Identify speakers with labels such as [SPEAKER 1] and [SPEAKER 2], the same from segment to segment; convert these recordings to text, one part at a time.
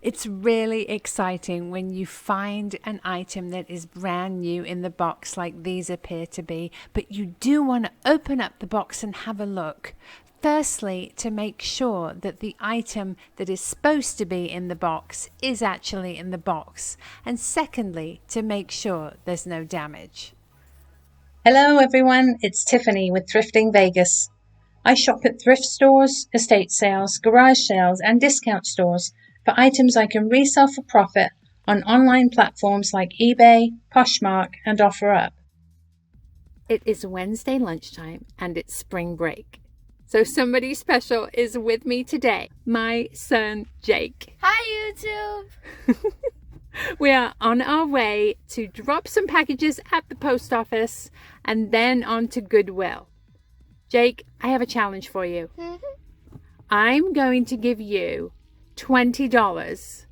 [SPEAKER 1] It's really exciting when you find an item that is brand new in the box like these appear to be, but you do want to open up the box and have a look. Firstly, to make sure that the item that is supposed to be in the box is actually in the box. And secondly, to make sure there's no damage.
[SPEAKER 2] Hello everyone, it's Tiffany with Thrifting Vegas. I shop at thrift stores, estate sales, garage sales and discount stores for items I can resell for profit on online platforms like eBay, Poshmark and OfferUp.
[SPEAKER 1] It is Wednesday lunchtime and it's spring break. So somebody special is with me today, my son Jake.
[SPEAKER 3] Hi YouTube!
[SPEAKER 1] We are on our way to drop some packages at the post office and then on to Goodwill. Jake, I have a challenge for you. I'm going to give you $20.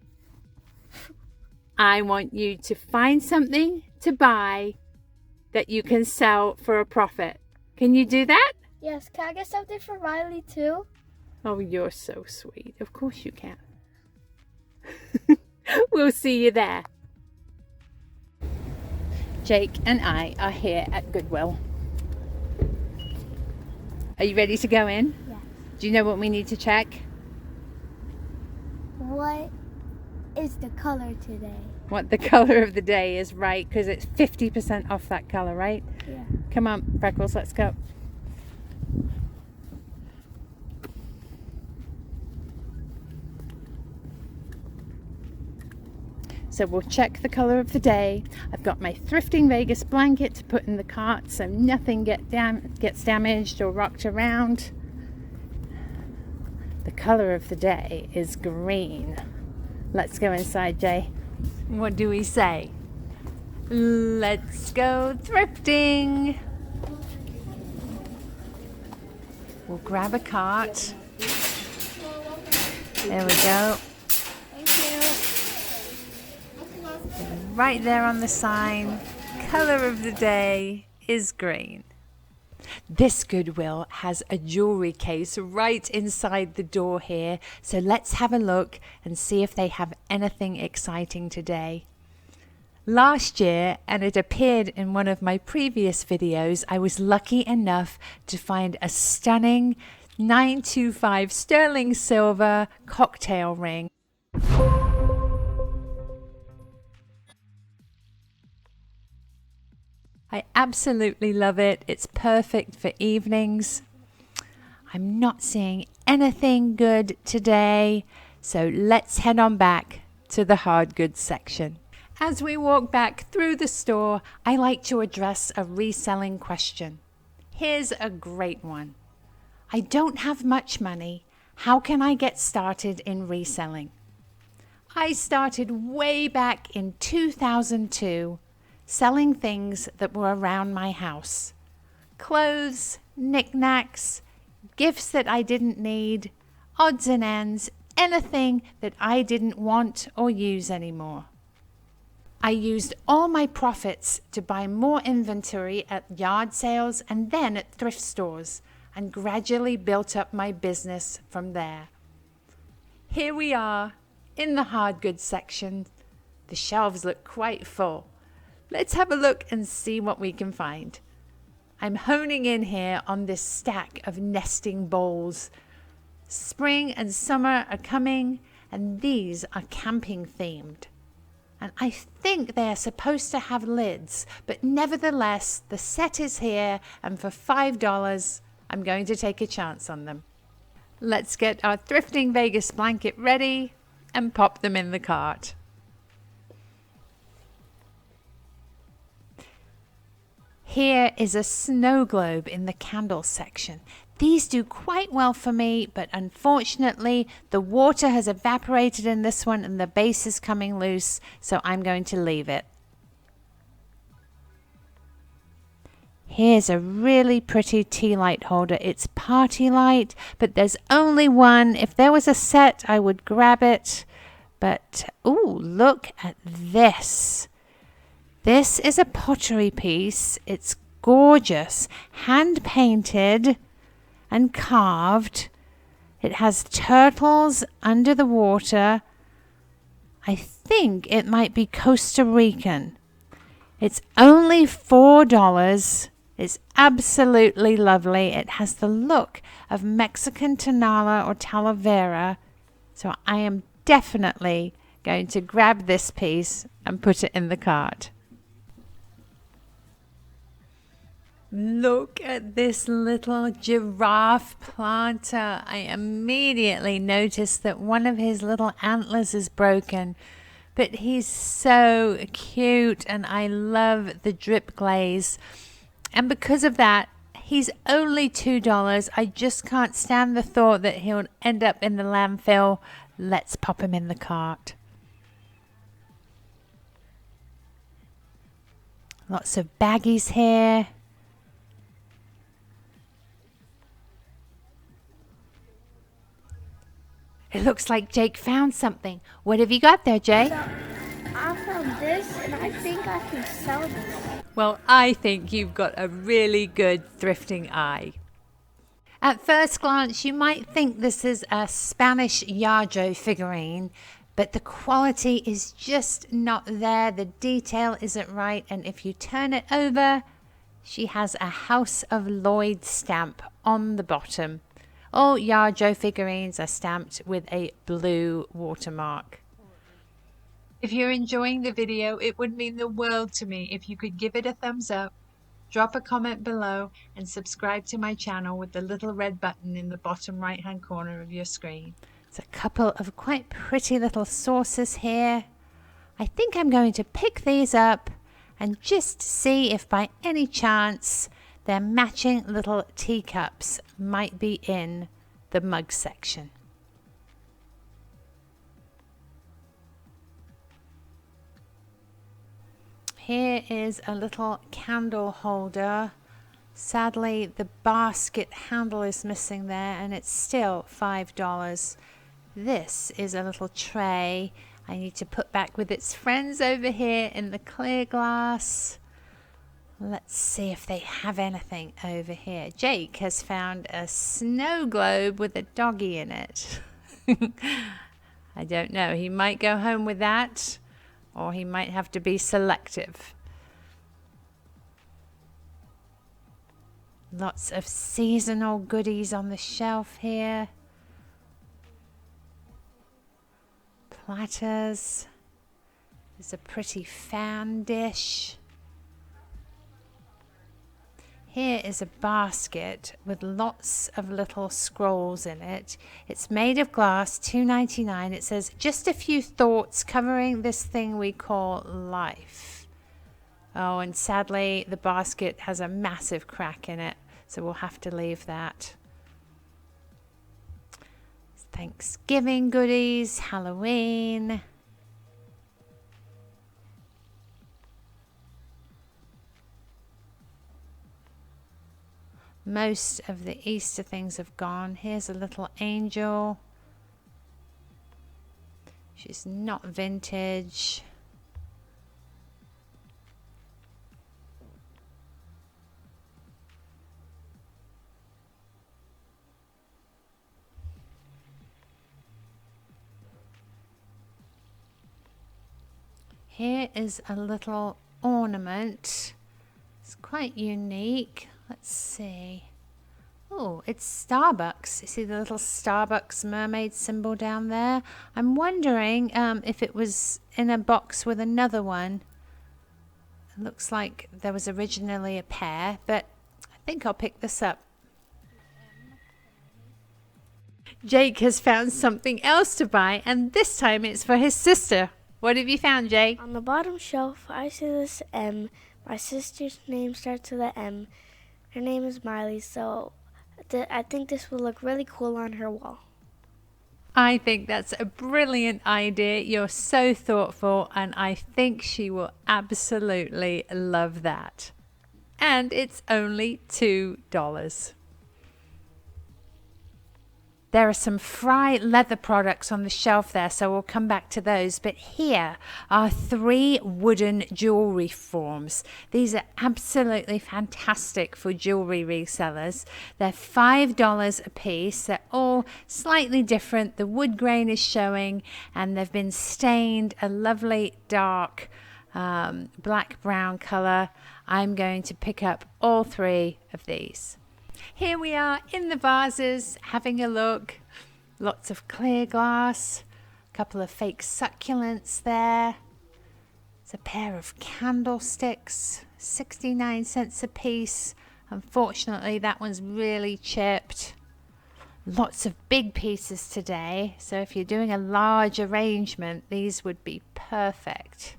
[SPEAKER 1] I want you to find something to buy that you can sell for a profit. Can you do that?
[SPEAKER 3] Yes, can I get something for Riley too?
[SPEAKER 1] Oh, you're so sweet. Of course you can. We'll see you there. Jake and I are here at Goodwill. Are you ready to go in?
[SPEAKER 3] Yes.
[SPEAKER 1] Do you know what we need to check?
[SPEAKER 3] What is the color today?
[SPEAKER 1] What the color of the day is, right? Because it's 50% off that color, right?
[SPEAKER 3] Yeah.
[SPEAKER 1] Come on, Freckles, let's go. So we'll check the color of the day. I've got my Thrifting Vegas blanket to put in the cart so nothing gets damaged or rocked around. The color of the day is green. Let's go inside, Jay. What do we say? Let's go thrifting. We'll grab a cart. There we go. Right there on the sign, color of the day is green. This Goodwill has a jewelry case right inside the door here, so let's have a look and see if they have anything exciting today. Last year, and it appeared in one of my previous videos, I was lucky enough to find a stunning 925 sterling silver cocktail ring. I absolutely love it. It's perfect for evenings. I'm not seeing anything good today, so let's head on back to the hard goods section. As we walk back through the store, I like to address a reselling question. Here's a great one. I don't have much money. How can I get started in reselling? I started way back in 2002. Selling things that were around my house. Clothes, knickknacks, gifts that I didn't need, odds and ends, anything that I didn't want or use anymore. I used all my profits to buy more inventory at yard sales and then at thrift stores, and gradually built up my business from there. Here we are in the hard goods section. The shelves look quite full. Let's have a look and see what we can find. I'm honing in here on this stack of nesting bowls. Spring and summer are coming, and these are camping themed. And I think they are supposed to have lids, but nevertheless, the set is here, and for $5, I'm going to take a chance on them. Let's get our Thrifting Vegas blanket ready and pop them in the cart. Here is a snow globe in the candle section. These do quite well for me, but unfortunately the water has evaporated in this one and the base is coming loose, so I'm going to leave it. Here's a really pretty tea light holder. It's party light, but there's only one. If there was a set, I would grab it. But, ooh, look at this. This is a pottery piece. It's gorgeous, hand painted and carved. It has turtles under the water I think it might be Costa Rican. It's only $4. It's absolutely lovely. It has the look of Mexican tonala or talavera. So I am definitely going to grab this piece and put it in the cart. Look at this little giraffe planter. I immediately noticed that one of his little antlers is broken, but he's so cute and I love the drip glaze. And because of that, he's only $2. I just can't stand the thought that he'll end up in the landfill. Let's pop him in the cart. Lots of baggies here. It looks like Jake found something. What have you got there, Jake?
[SPEAKER 3] So, I found this, and I think I can sell this.
[SPEAKER 1] Well, I think you've got a really good thrifting eye. At first glance, you might think this is a Spanish Yajo figurine, but the quality is just not there. The detail isn't right, and if you turn it over, she has a House of Lloyd stamp on the bottom. All Yajo figurines are stamped with a blue watermark. If you're enjoying the video, it would mean the world to me if you could give it a thumbs up, drop a comment below, and subscribe to my channel with the little red button in the bottom right hand corner of your screen. There's a couple of quite pretty little saucers here. I think I'm going to pick these up and just see if by any chance their matching little teacups might be in the mug section. Here is a little candle holder. Sadly, the basket handle is missing there and it's still $5. This is a little tray I need to put back with its friends over here in the clear glass. Let's see if they have anything over here. Jake has found a snow globe with a doggy in it. I don't know. He might go home with that, or he might have to be selective. Lots of seasonal goodies on the shelf here. Platters. There's a pretty fan dish. Here is a basket with lots of little scrolls in it. It's made of glass, $2.99. It says, just a few thoughts covering this thing we call life. Oh, and sadly, the basket has a massive crack in it, so we'll have to leave that. Thanksgiving goodies, Halloween. Most of the Easter things have gone. Here's a little angel. She's not vintage. Here is a little ornament. It's quite unique. Let's see. Oh, it's Starbucks. You see the little Starbucks mermaid symbol down there? I'm wondering if it was in a box with another one. It looks like there was originally a pair, but I think I'll pick this up. Jake has found something else to buy, and this time it's for his sister. What have you found, Jake?
[SPEAKER 3] On the bottom shelf, I see this M. My sister's name starts with a M. Her name is Miley, so I think this will look really cool on her wall.
[SPEAKER 1] I think that's a brilliant idea. You're so thoughtful, and I think she will absolutely love that. And it's only $2. There are some Fry leather products on the shelf there, so we'll come back to those. But here are 3 wooden jewelry forms. These are absolutely fantastic for jewelry resellers. They're $5 a piece. They're all slightly different. The wood grain is showing, and they've been stained a lovely dark black brown color. I'm going to pick up all 3 of these. Here we are in the vases, having a look. Lots of clear glass, a couple of fake succulents there. It's a pair of candlesticks, 69 cents a piece. Unfortunately, that one's really chipped. Lots of big pieces today, so if you're doing a large arrangement, these would be perfect.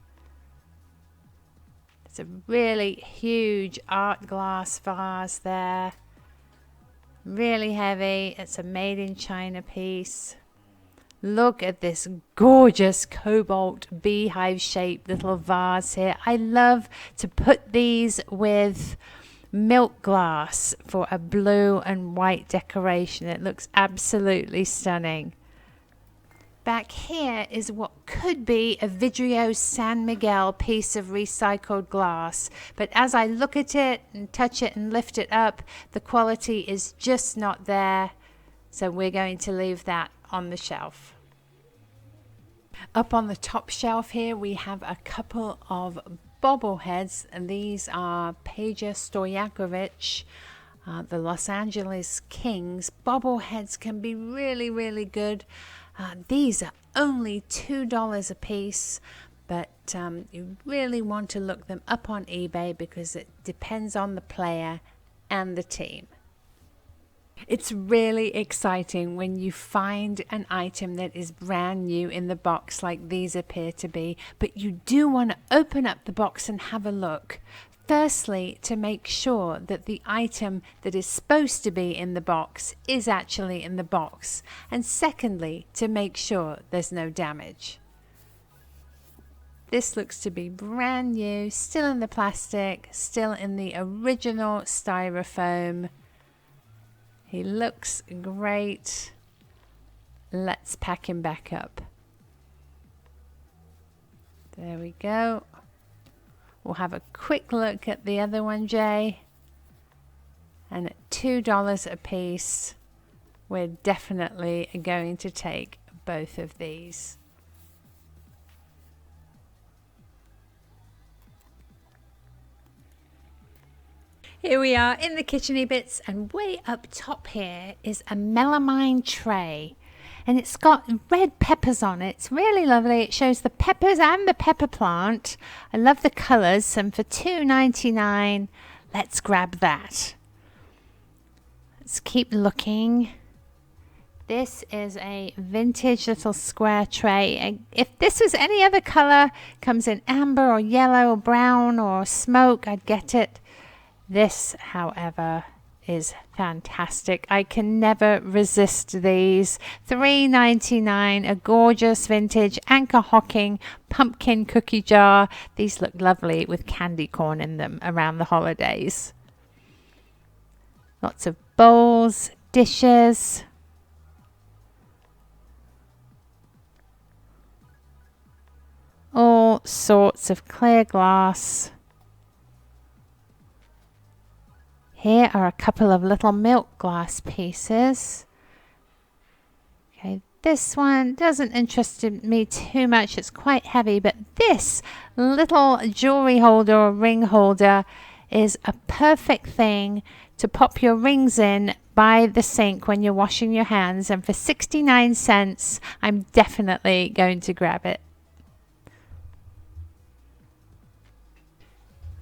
[SPEAKER 1] It's a really huge art glass vase there. Really heavy. It's a made in China piece. Look at this gorgeous cobalt beehive shaped little vase here. I love to put these with milk glass for a blue and white decoration. It looks absolutely stunning. Back here is what could be a Vidrio San Miguel piece of recycled glass, but as I look at it and touch it and lift it up, the quality is just not there, so we're going to leave that on the shelf. Up on the top shelf here we have a couple of bobble heads, and these are Peja Stojakovic, the Los Angeles Kings. Bobble heads can be really, really good. These are only $2 a piece, but you really want to look them up on eBay because it depends on the player and the team. It's really exciting when you find an item that is brand new in the box like these appear to be, but you do want to open up the box and have a look. Firstly, to make sure that the item that is supposed to be in the box is actually in the box. And secondly, to make sure there's no damage. This looks to be brand new, still in the plastic, still in the original styrofoam. He looks great. Let's pack him back up. There we go. We'll have a quick look at the other one, Jay. And at $2 a piece, we're definitely going to take both of these. Here we are in the kitcheny bits, and way up top here is a melamine tray. And it's got red peppers on it. It's really lovely. It shows the peppers and the pepper plant. I love the colours. And for $2.99, let's grab that. Let's keep looking. This is a vintage little square tray. And if this was any other colour, comes in amber or yellow or brown or smoke, I'd get it. This, however, is fantastic. I can never resist these. $3.99, a gorgeous vintage Anchor Hocking pumpkin cookie jar. These look lovely with candy corn in them around the holidays. Lots of bowls, dishes. All sorts of clear glass. Here are a couple of little milk glass pieces. Okay, this one doesn't interest me too much. It's quite heavy, but this little jewelry holder or ring holder is a perfect thing to pop your rings in by the sink when you're washing your hands. And for 69 cents, I'm definitely going to grab it.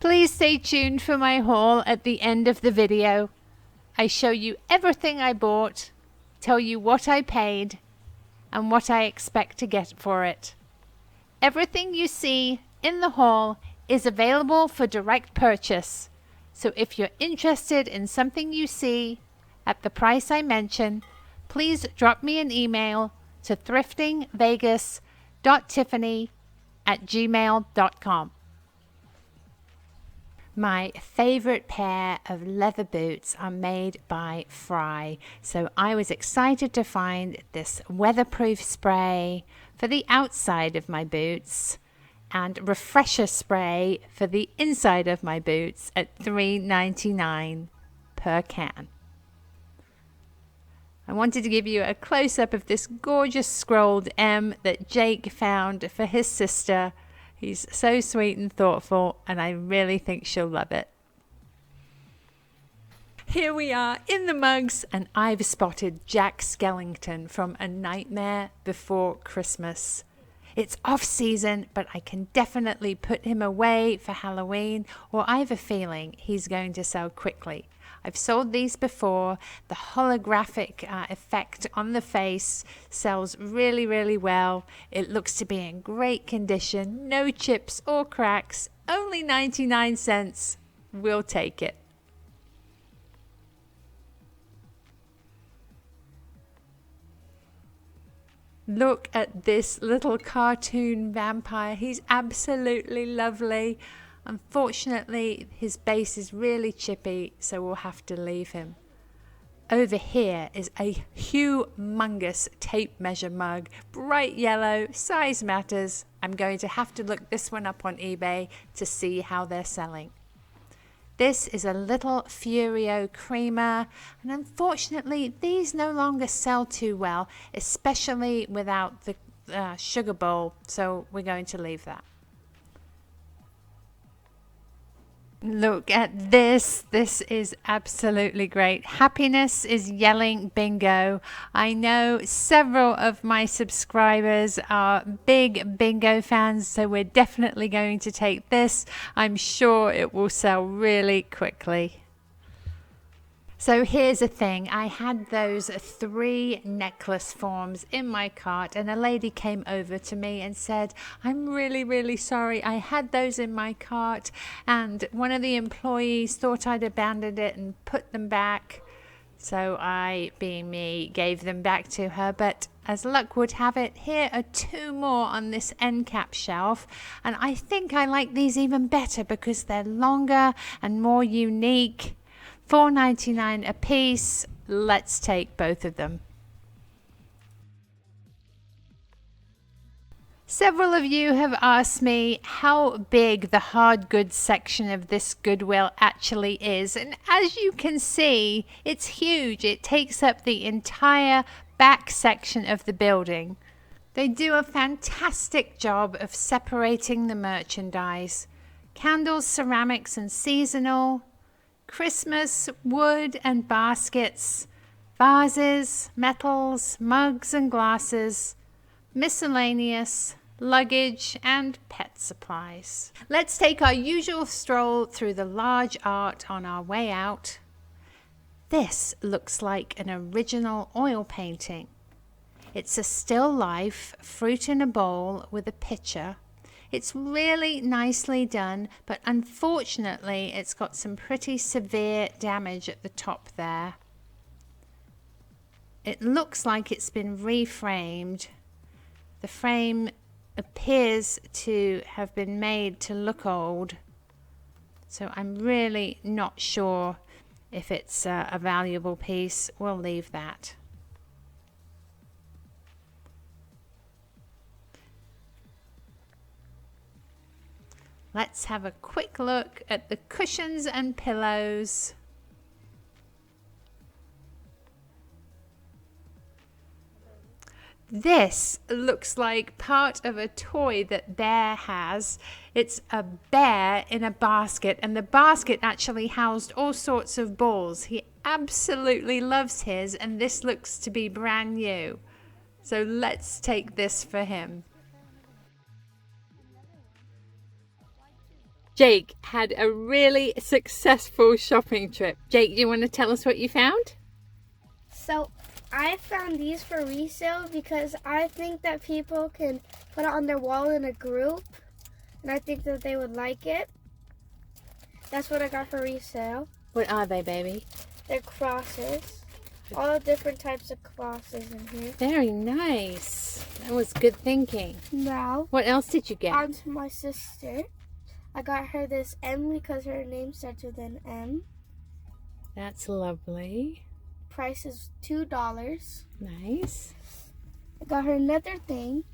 [SPEAKER 1] Please stay tuned for my haul at the end of the video. I show you everything I bought, tell you what I paid, and what I expect to get for it. Everything you see in the haul is available for direct purchase. So if you're interested in something you see at the price I mention, please drop me an email to thriftingvegas.tiffany@gmail.com. My favorite pair of leather boots are made by Fry, so I was excited to find this weatherproof spray for the outside of my boots and refresher spray for the inside of my boots at $3.99 per can. I wanted to give you a close-up of this gorgeous scrolled M that Jake found for his sister. He's so sweet and thoughtful, and I really think she'll love it. Here we are in the mugs, and I've spotted Jack Skellington from A Nightmare Before Christmas. It's off-season, but I can definitely put him away for Halloween, or I have a feeling he's going to sell quickly. I've sold these before. The holographic effect on the face sells really, really well. It looks to be in great condition, no chips or cracks, only 99 cents. We'll take it. Look at this little cartoon vampire. He's absolutely lovely. Unfortunately, his base is really chippy, so we'll have to leave him. Over here is a humongous tape measure mug, bright yellow, size matters. I'm going to have to look this one up on eBay to see how they're selling. This is a little Furio creamer, and unfortunately these no longer sell too well, especially without the sugar bowl, so we're going to leave that. Look at this. This is absolutely great. Happiness is yelling bingo. I know several of my subscribers are big bingo fans, so we're definitely going to take this. I'm sure it will sell really quickly. So here's the thing, I had those 3 necklace forms in my cart, and a lady came over to me and said, I'm really, really sorry, I had those in my cart and one of the employees thought I'd abandoned it and put them back. So I, being me, gave them back to her, but as luck would have it, here are 2 more on this end cap shelf, and I think I like these even better because they're longer and more unique. $4.99 a piece. Let's take both of them. Several of you have asked me how big the hard goods section of this Goodwill actually is, and as you can see, it's huge. It takes up the entire back section of the building. They do a fantastic job of separating the merchandise. Candles, ceramics and seasonal, Christmas, wood and baskets, vases, metals, mugs and glasses, miscellaneous, luggage and pet supplies. Let's take our usual stroll through the large art on our way out. This looks like an original oil painting. It's a still life, fruit in a bowl with a pitcher. It's really nicely done, but unfortunately it's got some pretty severe damage at the top there. It looks like it's been reframed. The frame appears to have been made to look old, so I'm really not sure if it's a valuable piece. We'll leave that. Let's have a quick look at the cushions and pillows. This looks like part of a toy that Bear has. It's a bear in a basket, and the basket actually housed all sorts of balls. He absolutely loves his, and this looks to be brand new. So let's take this for him. Jake had a really successful shopping trip. Jake, do you want to tell us what you found?
[SPEAKER 3] So I found these for resale because I think that people can put it on their wall in a group, and I think that they would like it. That's what I got for resale.
[SPEAKER 1] What are they, baby?
[SPEAKER 3] They're crosses. All the different types of crosses in here.
[SPEAKER 1] Very nice. That was good thinking.
[SPEAKER 3] Now,
[SPEAKER 1] what else did you get?
[SPEAKER 3] on to my sister. I got her this M because her name starts with an M.
[SPEAKER 1] That's lovely.
[SPEAKER 3] Price is $2.
[SPEAKER 1] Nice.
[SPEAKER 3] I got her another thing.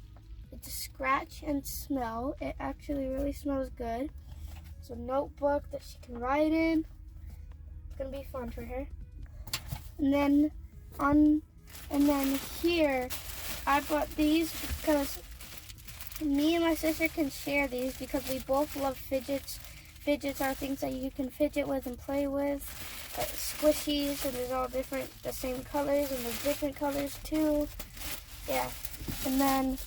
[SPEAKER 3] It's a scratch and smell. It actually really smells good. It's a notebook that she can write in. It's gonna be fun for her. And then here, I bought these because me and my sister can share these because we both love fidgets. Fidgets are things that you can fidget with and play with. Squishies, and there's all different, the same colors, and there's different colors too. Yeah. And then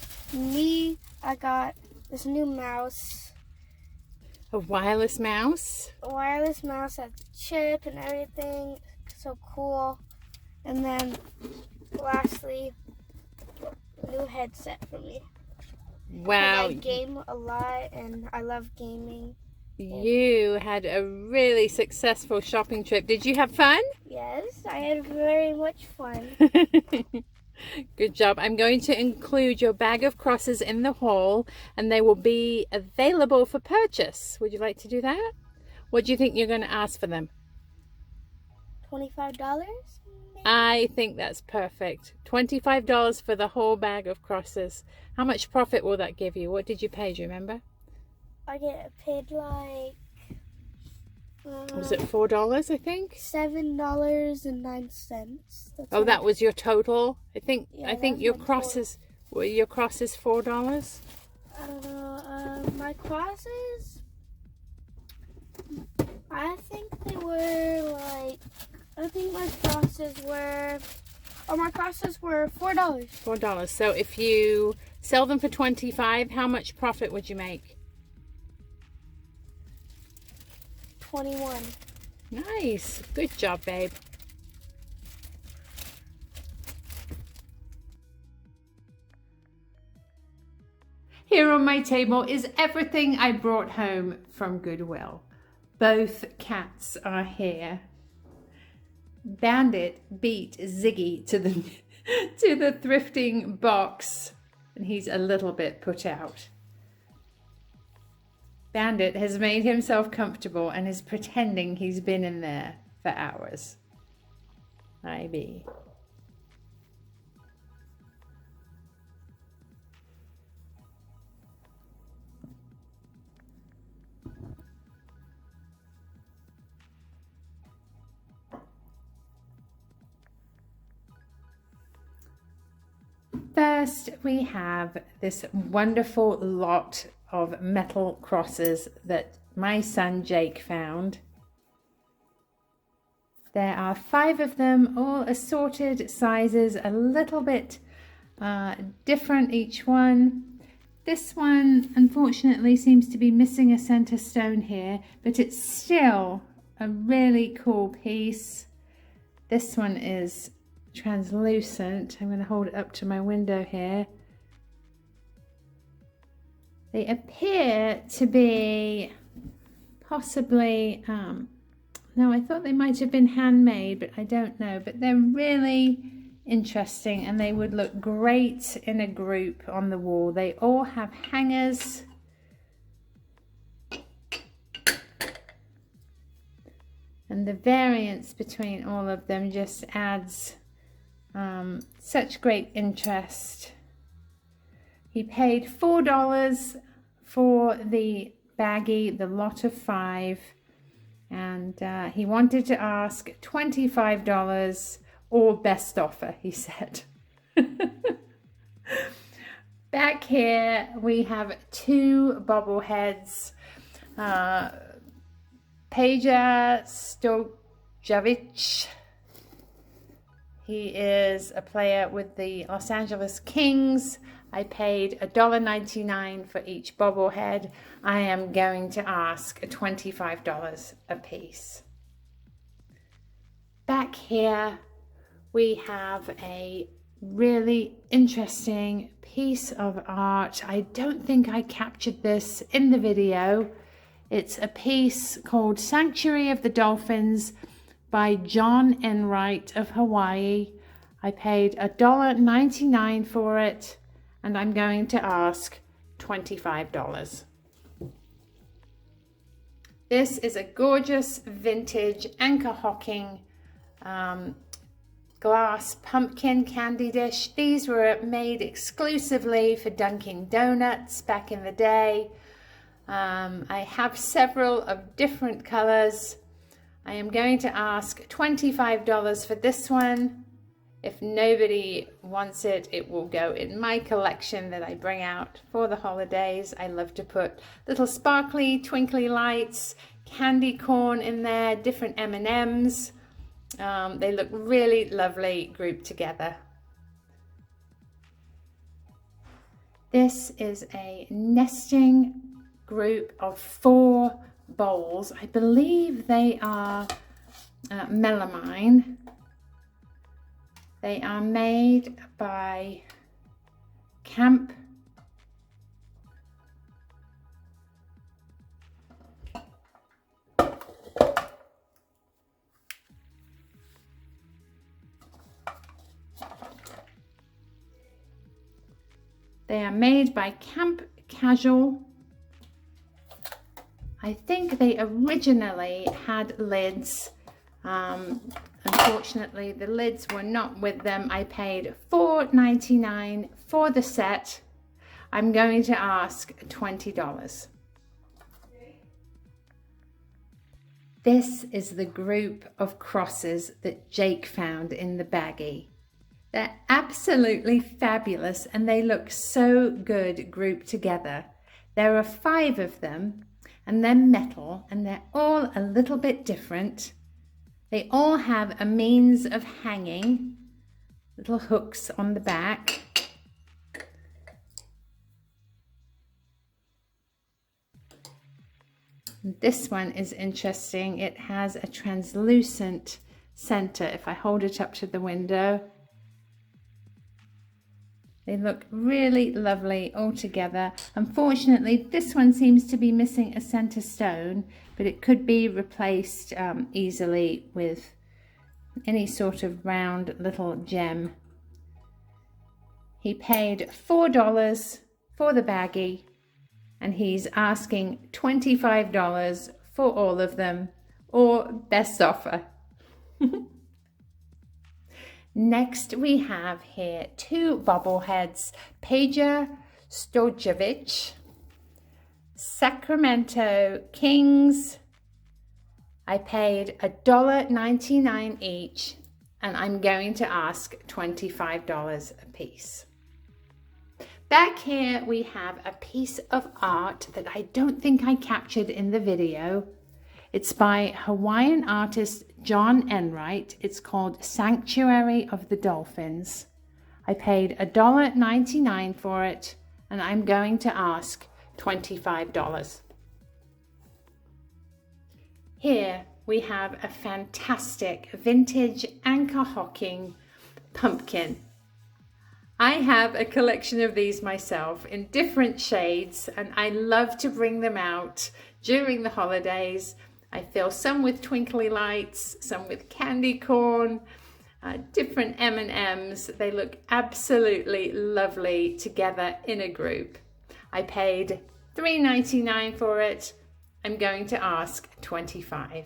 [SPEAKER 3] I got this new mouse.
[SPEAKER 1] A wireless mouse?
[SPEAKER 3] A wireless mouse has a chip and everything. So cool. And then lastly, a new headset for me.
[SPEAKER 1] Wow.
[SPEAKER 3] I game a lot and I love gaming.
[SPEAKER 1] You had a really successful shopping trip. Did you have fun?
[SPEAKER 3] Yes, I had very much fun.
[SPEAKER 1] Good job. I'm going to include your bag of crosses in the haul and they will be available for purchase. Would you like to do that? What do you think you're going to ask for them?
[SPEAKER 3] $25?
[SPEAKER 1] I think that's perfect. $25 for the whole bag of crosses. How much profit will that give you? What did you pay? Do you remember?
[SPEAKER 3] I get paid like
[SPEAKER 1] Was it $4, I think?
[SPEAKER 3] $7.09.
[SPEAKER 1] Oh, that was your total? I think your
[SPEAKER 3] my
[SPEAKER 1] crosses were your crosses $4?
[SPEAKER 3] I don't know. My crosses, I think they were like, my crosses were $4.
[SPEAKER 1] $4. So if you sell them for $25, how much profit would you make?
[SPEAKER 3] 21.
[SPEAKER 1] Nice. Good job, babe. Here on my table is everything I brought home from Goodwill. Both cats are here. Bandit beat Ziggy to the thrifting box, and he's a little bit put out. Bandit has made himself comfortable and is pretending he's been in there for hours. IB. First, we have this wonderful lot of metal crosses that my son Jake found. There are 5 of them, all assorted sizes, a little bit different each one. This one unfortunately seems to be missing a center stone here, but it's still a really cool piece. This one is translucent. I'm going to hold it up to my window here. They appear to be possibly, no, I thought they might have been handmade, but I don't know. But they're really interesting and they would look great in a group on the wall. They all have hangers. And the variance between all of them just adds such great interest. He paid $4 for the baggie, the lot of 5, and he wanted to ask $25 or best offer, he said. Back here we have 2 bobble heads. Peja Stojakovic. He is a player with the Los Angeles Kings. I paid $1.99 for each bobblehead. I am going to ask $25 a piece. Back here we have a really interesting piece of art. I don't think I captured this in the video. It's a piece called Sanctuary of the Dolphins by John Enright of Hawaii. I paid $1.99 for it, and I'm going to ask $25. This is a gorgeous vintage Anchor Hocking glass pumpkin candy dish. These were made exclusively for Dunkin' Donuts back in the day. I have several of different colors. I am going to ask $25 for this one. If nobody wants it, it will go in my collection that I bring out for the holidays. I love to put little sparkly, twinkly lights, candy corn in there, different M&Ms. They look really lovely grouped together. This is a nesting group of 4 bowls. I believe they are melamine. They are made by Camp Casual. I think they originally had lids. Unfortunately, the lids were not with them. I paid $4.99 for the set. I'm going to ask $20. This is the group of crosses that Jake found in the baggie. They're absolutely fabulous and they look so good grouped together. There are 5 of them and they're metal and they're all a little bit different. They all have a means of hanging, little hooks on the back. This one is interesting. It has a translucent center. If I hold it up to the window, they look really lovely all together. Unfortunately, this one seems to be missing a center stone, but it could be replaced easily with any sort of round little gem. He paid $4 for the baggie, and he's asking $25 for all of them, or best offer. Next, we have here 2 Bobble Heads, Peja Stojakovic, Sacramento Kings. I paid $1.99 each, and I'm going to ask $25 a piece. Back here, we have a piece of art that I don't think I captured in the video. It's by Hawaiian artist John Enright. It's called Sanctuary of the Dolphins. I paid $1.99 for it, and I'm going to ask $25. Here we have a fantastic vintage Anchor Hocking pumpkin. I have a collection of these myself in different shades, and I love to bring them out during the holidays. I fill some with twinkly lights, some with candy corn, different M&Ms. They look absolutely lovely together in a group. I paid $3.99 for it. I'm going to ask $25.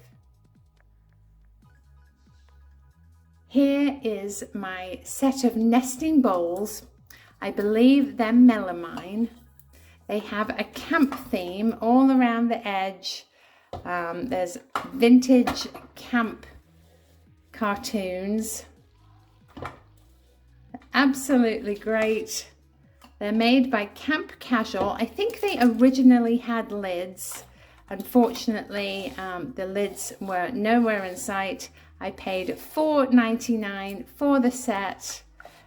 [SPEAKER 1] Here is my set of nesting bowls. I believe they're melamine. They have a camp theme all around the edge. There's vintage camp cartoons. Absolutely great. They're made by Camp Casual. I think they originally had lids. Unfortunately, the lids were nowhere in sight. I paid $4.99 for the set,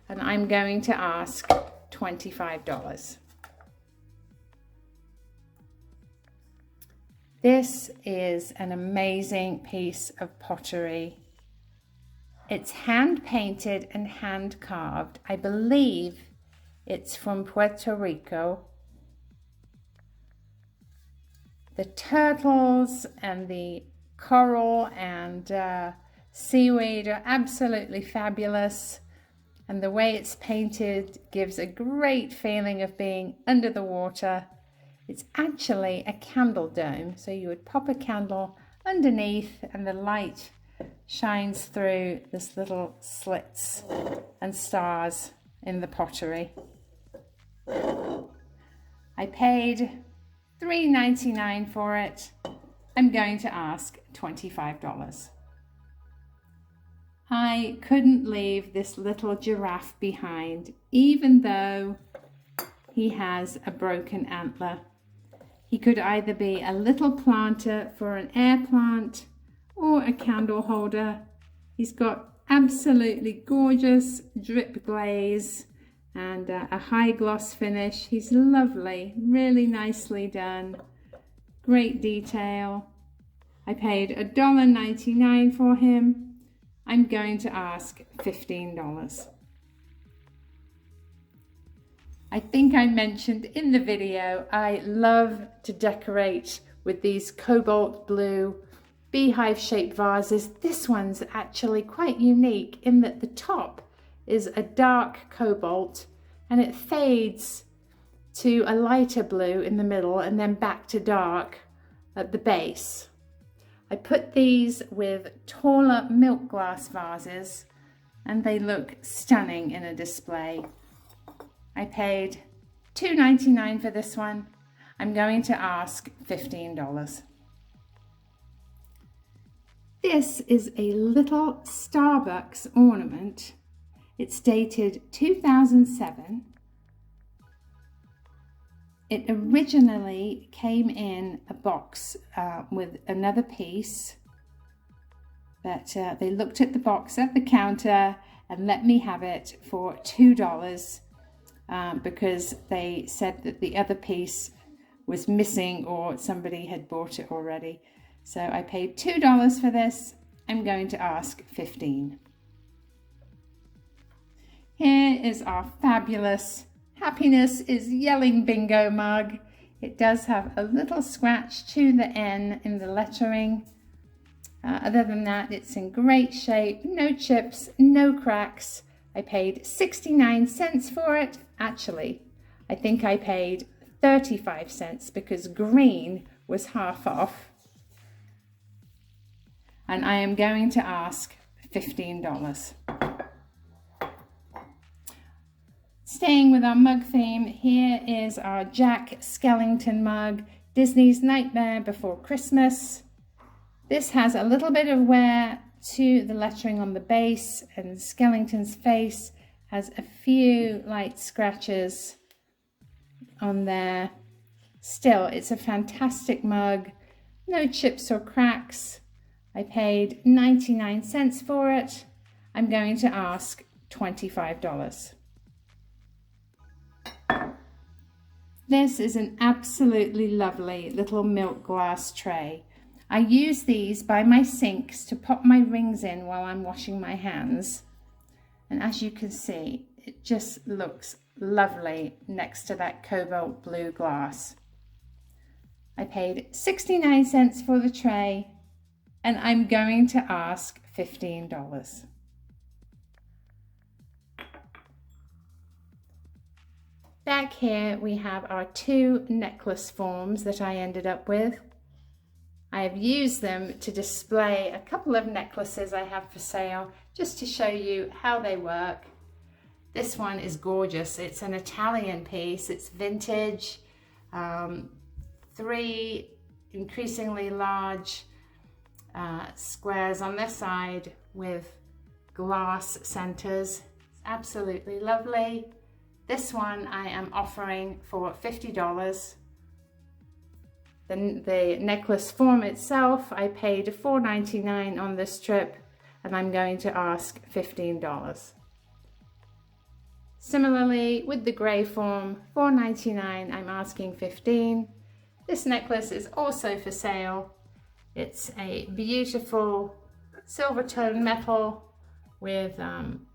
[SPEAKER 1] and I'm going to ask $25. This is an amazing piece of pottery. It's hand painted and hand carved. I believe it's from Puerto Rico. The turtles and the coral and seaweed are absolutely fabulous. And the way it's painted gives a great feeling of being under the water. It's actually a candle dome, so you would pop a candle underneath and the light shines through this little slits and stars in the pottery. I paid $3.99 for it. I'm going to ask $25. I couldn't leave this little giraffe behind, even though he has a broken antler. He could either be a little planter for an air plant or a candle holder. He's got absolutely gorgeous drip glaze and a high gloss finish. He's lovely, really nicely done, great detail. I paid $1.99 for him. I'm going to ask $15. I think I mentioned in the video, I love to decorate with these cobalt blue beehive shaped vases. This one's actually quite unique in that the top is a dark cobalt and it fades to a lighter blue in the middle and then back to dark at the base. I put these with taller milk glass vases and they look stunning in a display. I paid $2.99 for this one. I'm going to ask $15. This is a little Starbucks ornament. It's dated 2007. It originally came in a box with another piece, but they looked at the box at the counter and let me have it for $2 because they said that the other piece was missing or somebody had bought it already. So I paid $2 for this. I'm going to ask $15. Here is our fabulous Happiness is Yelling bingo mug. It does have a little scratch to the N in the lettering. Other than that, it's in great shape, no chips, no cracks. I paid 69 cents for it. Actually, I think I paid 35 cents because green was half off. And I am going to ask $15. Staying with our mug theme, here is our Jack Skellington mug, Disney's Nightmare Before Christmas. This has a little bit of wear to the lettering on the base, and Skellington's face has a few light scratches on there. Still, it's a fantastic mug, no chips or cracks. I paid 99 cents for it. I'm going to ask $25. This is an absolutely lovely little milk glass tray. I use these by my sinks to pop my rings in while I'm washing my hands. And as you can see, it just looks lovely next to that cobalt blue glass. I paid 69 cents for the tray and I'm going to ask $15. Back here we have our two necklace forms that I ended up with. I have used them to display a couple of necklaces I have for sale just to show you how they work. This one is gorgeous. It's an Italian piece. It's vintage. 3 increasingly large squares on this side with glass centers. It's absolutely lovely. This one I am offering for $50. The necklace form itself, I paid $4.99 on this trip, and I'm going to ask $15. Similarly, with the grey form, $4.99, I'm asking $15. This necklace is also for sale. It's a beautiful silver tone metal with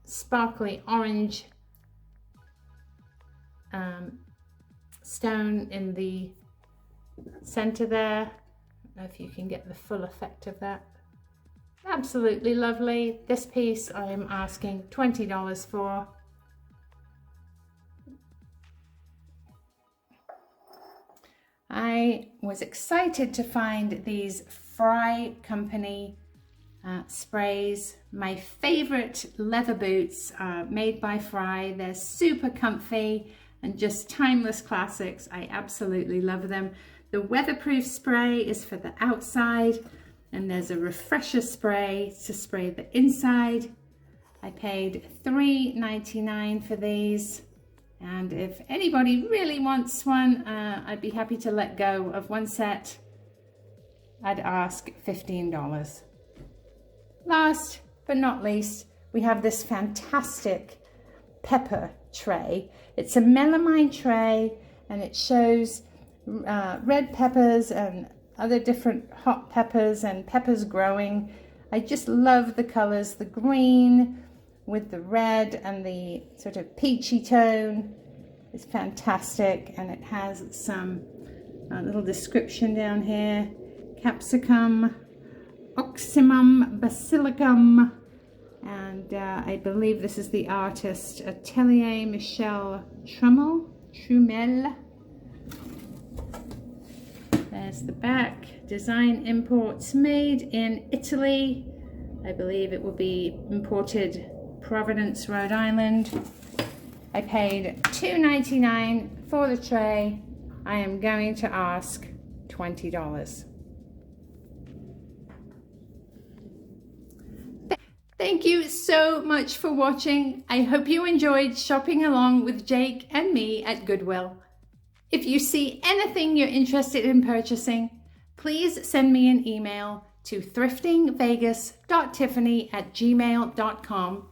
[SPEAKER 1] sparkly orange stone in the center there. I don't know if you can get the full effect of that. Absolutely lovely. This piece I am asking $20 for. I was excited to find these Fry Company sprays. My favorite leather boots are made by Fry. They're super comfy and just timeless classics. I absolutely love them. The weatherproof spray is for the outside, and there's a refresher spray to spray the inside. I paid $3.99 for these, and if anybody really wants one, I'd be happy to let go of one set. I'd ask $15. Last but not least, we have this fantastic pepper tray. It's a melamine tray, and it shows red peppers and other different hot peppers and peppers growing. I just love the colors, the green with the red and the sort of peachy tone. It's fantastic, and it has some little description down here. Capsicum, Oxymum basilicum, and I believe this is the artist Atelier Michel Trumel. There's the back. Design imports made in Italy. I believe it will be imported Providence, Rhode Island. I paid $2.99 for the tray. I am going to ask $20. Thank you so much for watching. I hope you enjoyed shopping along with Jake and me at Goodwill. If you see anything you're interested in purchasing, please send me an email to thriftingvegas.tiffany@gmail.com.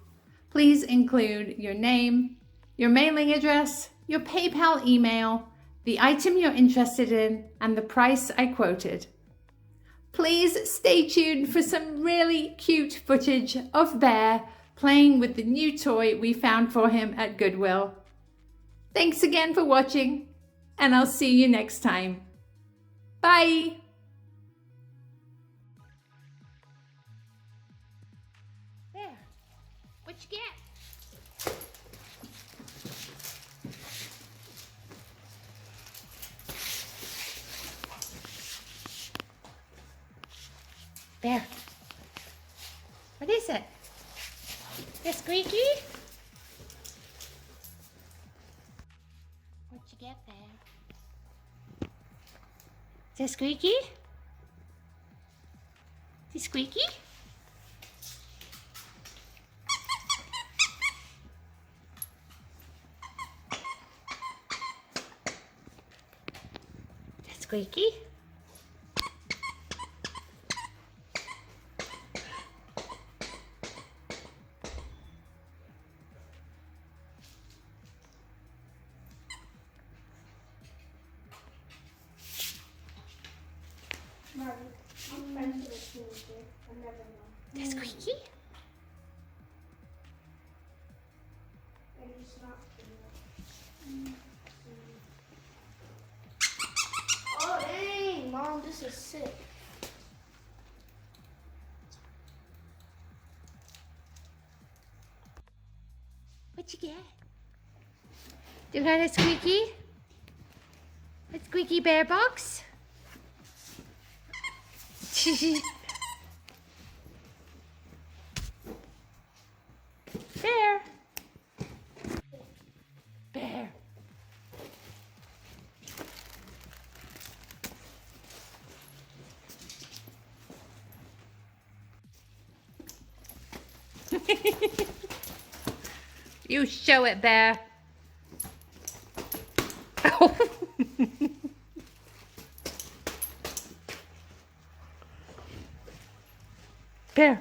[SPEAKER 1] Please include your name, your mailing address, your PayPal email, the item you're interested in, and the price I quoted. Please stay tuned for some really cute footage of Bear playing with the new toy we found for him at Goodwill. Thanks again for watching, and I'll see you next time. Bye! There, what you get? There. What is it? The squeaky? What you get there? Is it squeaky? Is it squeaky? Is that squeaky? That's squeaky?
[SPEAKER 3] Oh dang, Mom, this is sick.
[SPEAKER 1] What you get? You got a squeaky? A squeaky bear box? Bear. Bear. You show it, Bear. Bear.